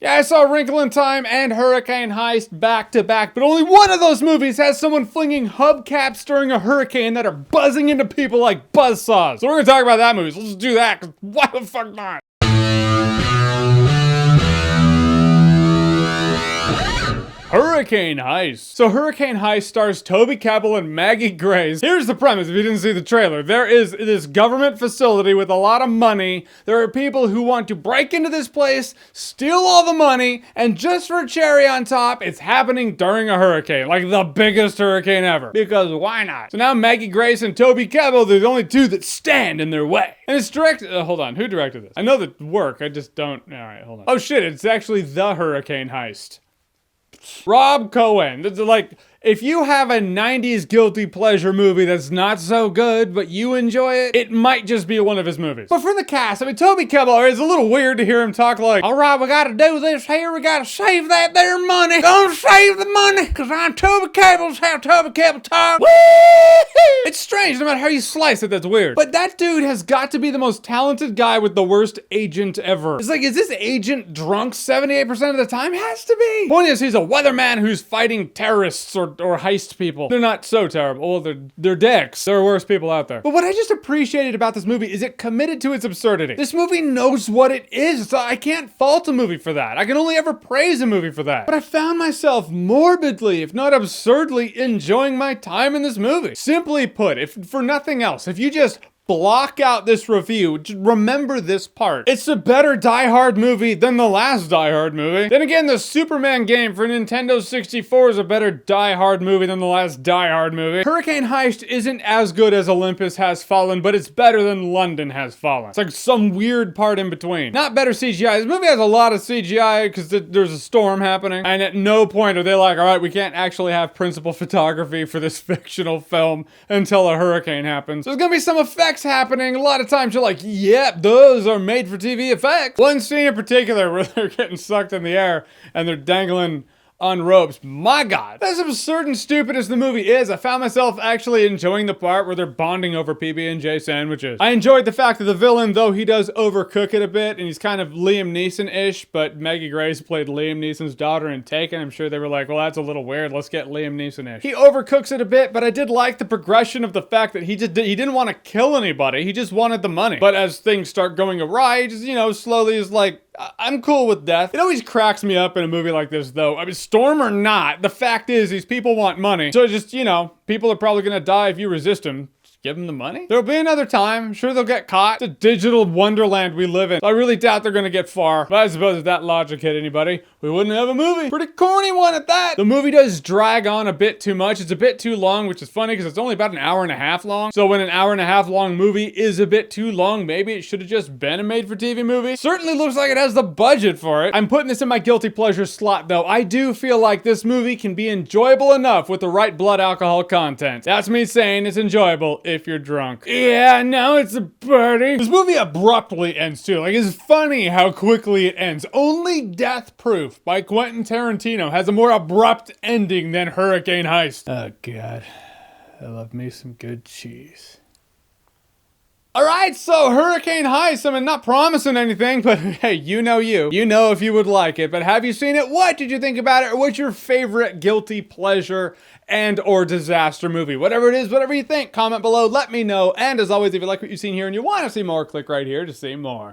Yeah, I saw Wrinkle in Time and Hurricane Heist back to back, but only one of those movies has someone flinging hubcaps during a hurricane that are buzzing into people like buzzsaws. So we're gonna talk about that movie, so let's do that, because why the fuck not? Hurricane Heist. So Hurricane Heist stars Toby Kebbell and Maggie Grace. Here's the premise, if you didn't see the trailer. There is this government facility with a lot of money. There are people who want to break into this place, steal all the money, and just for a cherry on top, it's happening during a hurricane. Like the biggest hurricane ever. Because why not? So now Maggie Grace and Toby Kebbell, they're the only two that stand in their way. And it's directed, hold on, who directed this? I know the work, I just don't, all right, hold on. Oh shit, it's actually The Hurricane Heist. Rob Cohen. Like, if you have a 90s guilty pleasure movie that's not so good, but you enjoy it, it might just be one of his movies. But for the cast, I mean, Toby Kebbell, it's a little weird to hear him talk like, all right, we gotta do this here, we gotta save that there money. Don't save the money, cause I'm Toby Kebbell's how Toby Kebbell talk. Woo-hoo! It's strange, no matter how you slice it, that's weird. But that dude has got to be the most talented guy with the worst agent ever. It's like, is this agent drunk 78% of the time? Has to be. Point is, he's a weatherman who's fighting terrorists or heist people. They're not so terrible. Well, they're dicks. There are worse people out there. But what I just appreciated about this movie is it committed to its absurdity. This movie knows what it is, so I can't fault a movie for that. I can only ever praise a movie for that. But I found myself morbidly, if not absurdly, enjoying my time in this movie. Simply put, if for nothing else, if you just block out this review, just remember this part. It's a better Die Hard movie than the last Die Hard movie. Then again, the Superman game for Nintendo 64 is a better Die Hard movie than the last Die Hard movie. Hurricane Heist isn't as good as Olympus Has Fallen, but it's better than London Has Fallen. It's like some weird part in between. Not better CGI. This movie has a lot of CGI because there's a storm happening, and at no point are they like, all right, we can't actually have principal photography for this fictional film until a hurricane happens. So there's gonna be some effects happening. A lot of times you're like, yep, those are made for TV effects. One scene in particular where they're getting sucked in the air and they're dangling on ropes. My God. As absurd and stupid as the movie is, I found myself actually enjoying the part where they're bonding over PB&J sandwiches. I enjoyed the fact that the villain, though he does overcook it a bit, and he's kind of Liam Neeson-ish, but Maggie Grace played Liam Neeson's daughter in Taken. I'm sure they were like, well, that's a little weird. Let's get Liam Neeson-ish. He overcooks it a bit, but I did like the progression of the fact that he didn't want to kill anybody. He just wanted the money. But as things start going awry, he just, you know, slowly is like, I'm cool with death. It always cracks me up in a movie like this, though. I mean, storm or not, the fact is these people want money. So just, you know, people are probably gonna die if you resist them. Give them the money? There'll be another time. I'm sure they'll get caught. It's a digital wonderland we live in. I really doubt they're gonna get far. But I suppose if that logic hit anybody, we wouldn't have a movie. Pretty corny one at that. The movie does drag on a bit too much. It's a bit too long, which is funny because it's only about an hour and a half long. So when an hour and a half long movie is a bit too long, maybe it should have just been a made-for-TV movie. Certainly looks like it has the budget for it. I'm putting this in my guilty pleasure slot, though. I do feel like this movie can be enjoyable enough with the right blood alcohol content. That's me saying it's enjoyable if you're drunk. Yeah, now it's a party. This movie abruptly ends too. Like, it's funny how quickly it ends. Only Death Proof by Quentin Tarantino has a more abrupt ending than Hurricane Heist. Oh God, I love me some good cheese. Alright, so Hurricane Heist, I mean, not promising anything, but hey, you know if you would like it. But have you seen it? What did you think about it? Or what's your favorite guilty pleasure and or disaster movie? Whatever it is, whatever you think, comment below, let me know. And as always, if you like what you've seen here and you want to see more, click right here to see more.